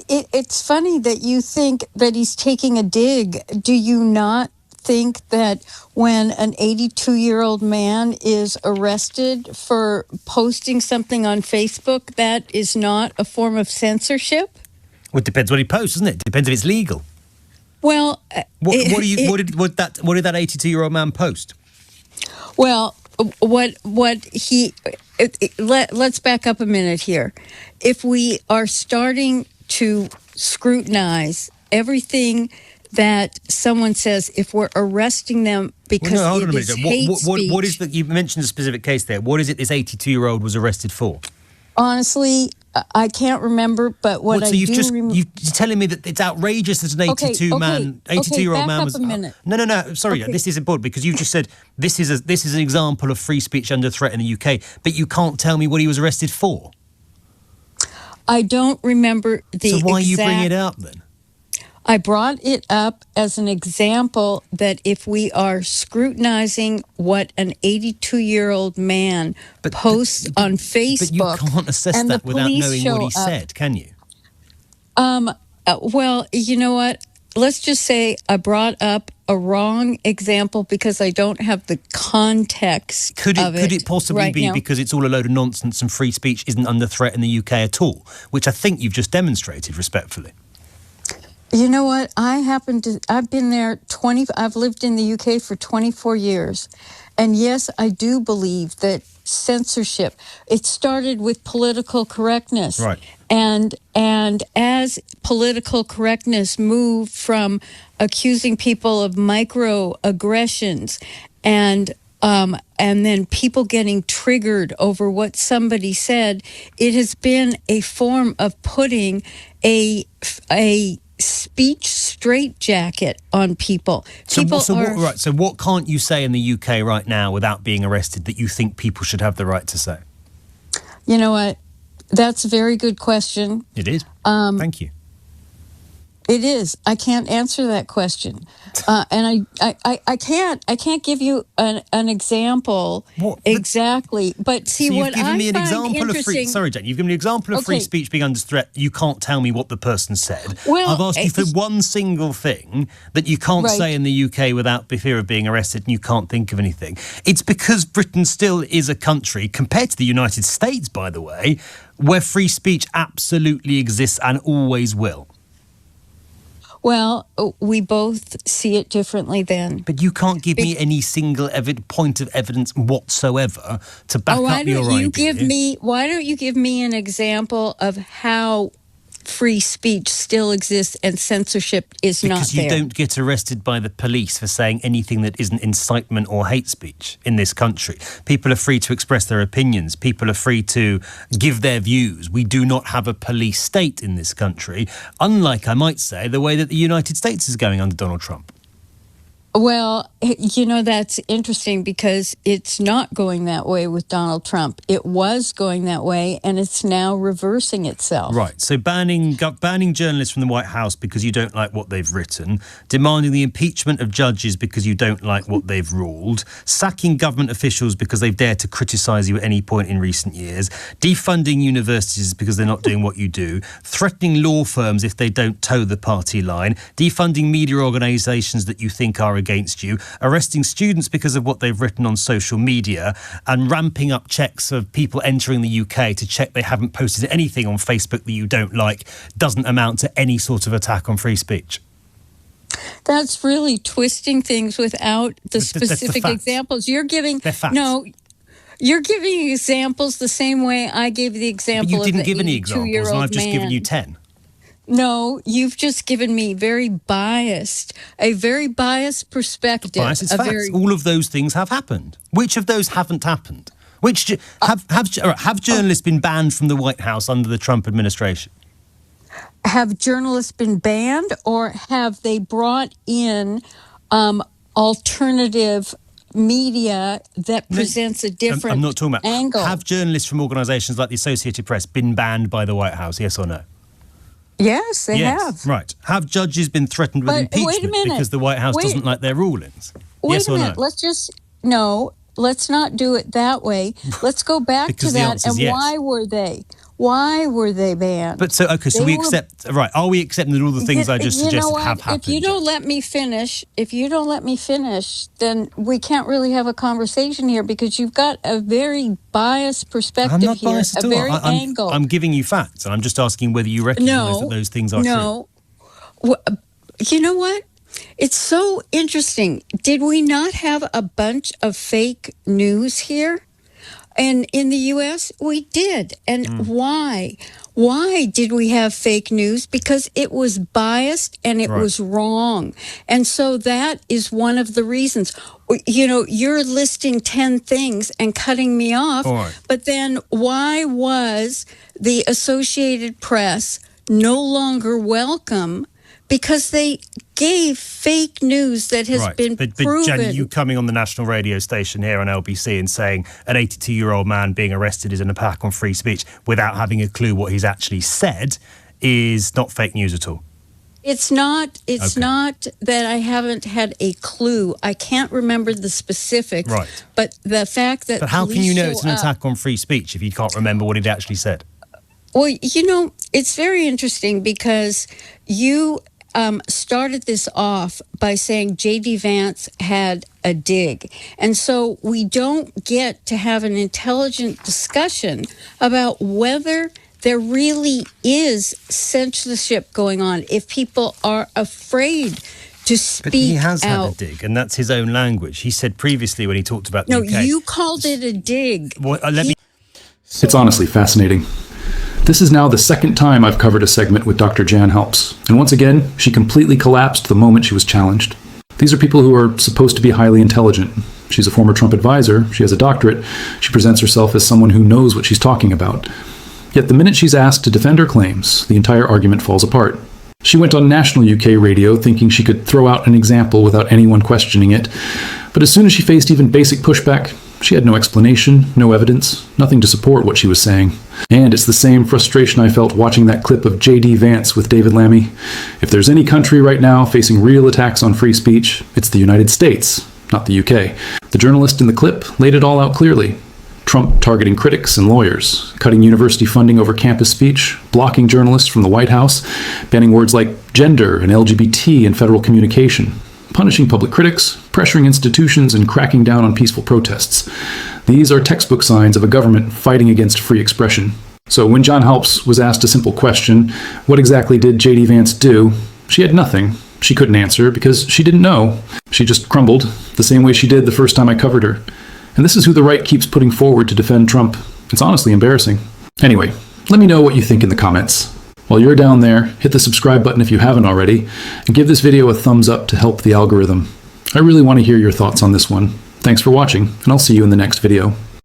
it's funny that you think that he's taking a dig. Do you not think that when an 82-year-old man is arrested for posting something on Facebook, that is not a form of censorship? Well, it depends what he posts, doesn't it? It depends if it's legal. Well, what did that 82-year-old man post? Well, let's back up a minute here. If we are starting to scrutinize everything that someone says, if we're arresting them because it is hate speech. What is you mentioned a specific case there. What is it this 82-year-old was arrested for? Honestly, I can't remember, but what I do remember... You're telling me that it's outrageous that an 82-year-old man was... Back up a minute. No, sorry, this is important because you just said this is an example of free speech under threat in the UK, but you can't tell me what he was arrested for. I don't remember the So why are you bringing it up then? I brought it up as an example that if we are scrutinizing what an 82-year-old man posts on Facebook... But you can't assess that without knowing what he said, can you? Well, you know what? Let's just say I brought up a wrong example because I don't have the context Could it possibly be because it's all a load of nonsense and free speech isn't under threat in the UK at all, which I think you've just demonstrated respectfully? You know what? I've been there I've lived in the UK for 24 years. And yes, I do believe that censorship, it started with political correctness. Right. And as political correctness moved from accusing people of microaggressions and then people getting triggered over what somebody said, it has been a form of putting a speech straitjacket on people. So what can't you say in the UK right now without being arrested that you think people should have the right to say? You know what? That's a very good question. It is. Thank you. It is. I can't answer that question, and I can't give you an example exactly. But see, what I find interesting. Sorry, Jane. You've given me an example of free speech being under threat. You can't tell me what the person said. Well, I've asked you for one single thing that you can't say in the UK without fear of being arrested, and you can't think of anything. It's because Britain still is a country, compared to the United States, by the way, where free speech absolutely exists and always will. Well, we both see it differently then. But you can't give me any single point of evidence whatsoever to back up your idea. Why don't you give me an example of how free speech still exists and censorship is not there? Because you don't get arrested by the police for saying anything that isn't incitement or hate speech in this country. People are free to express their opinions. People are free to give their views. We do not have a police state in this country, unlike, I might say, the way that the United States is going under Donald Trump. Well, you know, that's interesting because it's not going that way with Donald Trump. It was going that way, and it's now reversing itself. Right. So banning journalists from the White House because you don't like what they've written, demanding the impeachment of judges because you don't like what they've ruled, sacking government officials because they've dared to criticise you at any point in recent years, defunding universities because they're not doing what you do, threatening law firms if they don't toe the party line, defunding media organisations that you think are against you, arresting students because of what they've written on social media, and ramping up checks of people entering the UK to check they haven't posted anything on Facebook that you don't like, doesn't amount to any sort of attack on free speech. That's really twisting things without the specific examples. You're giving... You're giving examples the same way I gave the example of the 82-year-old man. But you didn't give any examples, and I've just given you 10. No, you've just given me a very biased perspective. Bias is facts. All of those things have happened. Which of those haven't happened? Have journalists been banned from the White House under the Trump administration? Have journalists been banned, or have they brought in alternative media that presents a different I'm not talking about angle? Have journalists from organisations like the Associated Press been banned by the White House, yes or no? Yes, they have. Right. Have judges been threatened with impeachment because the White House doesn't like their rulings? Yes or no? Let's not do it that way. Let's go back to that. And why were they? Why were they banned? But so They we were- accept, right? Are we accepting that all the things I just You know suggested what? have happened? If you don't let me finish, then we can't really have a conversation here because you've got a very biased perspective I'm not here, biased at a all. very angle. I'm giving you facts, and I'm just asking whether you recognise that those things are true. No. You know what? It's so interesting. Did we not have a bunch of fake news here? And in the U.S., we did. And why? Why did we have fake news? Because it was biased and it was wrong. And so that is one of the reasons. You know, you're listing 10 things and cutting me off. But then why was the Associated Press no longer welcome? Because they gave fake news that has been proven. But Jen, you coming on the national radio station here on LBC and saying an 82-year-old man being arrested is an attack on free speech without having a clue what he's actually said is not fake news at all. It's not. It's not that I haven't had a clue. I can't remember the specifics. Right. But the fact that. But how can you know it's an attack on free speech if you can't remember what he'd actually said? Well, you know, it's very interesting because you started this off by saying J.D. Vance had a dig. And so we don't get to have an intelligent discussion about whether there really is censorship going on, if people are afraid to speak out. But he has had a dig, and that's his own language. He said previously when he talked about the UK... No, you called it a dig. Well, It's honestly fascinating. This is now the second time I've covered a segment with Dr. Jan Helps, and once again, she completely collapsed the moment she was challenged. These are people who are supposed to be highly intelligent. She's a former Trump advisor, she has a doctorate, she presents herself as someone who knows what she's talking about. Yet the minute she's asked to defend her claims, the entire argument falls apart. She went on national UK radio thinking she could throw out an example without anyone questioning it, but as soon as she faced even basic pushback, she had no explanation, no evidence, nothing to support what she was saying. And it's the same frustration I felt watching that clip of J.D. Vance with David Lammy. If there's any country right now facing real attacks on free speech, it's the United States, not the UK. The journalist in the clip laid it all out clearly. Trump targeting critics and lawyers, cutting university funding over campus speech, blocking journalists from the White House, banning words like gender and LGBT in federal communication, punishing public critics, pressuring institutions, and cracking down on peaceful protests. These are textbook signs of a government fighting against free expression. So when John Helps was asked a simple question, what exactly did J.D. Vance do? She had nothing. She couldn't answer because she didn't know. She just crumbled, the same way she did the first time I covered her. And this is who the right keeps putting forward to defend Trump. It's honestly embarrassing. Anyway, let me know what you think in the comments. While you're down there, hit the subscribe button if you haven't already, and give this video a thumbs up to help the algorithm. I really want to hear your thoughts on this one. Thanks for watching, and I'll see you in the next video.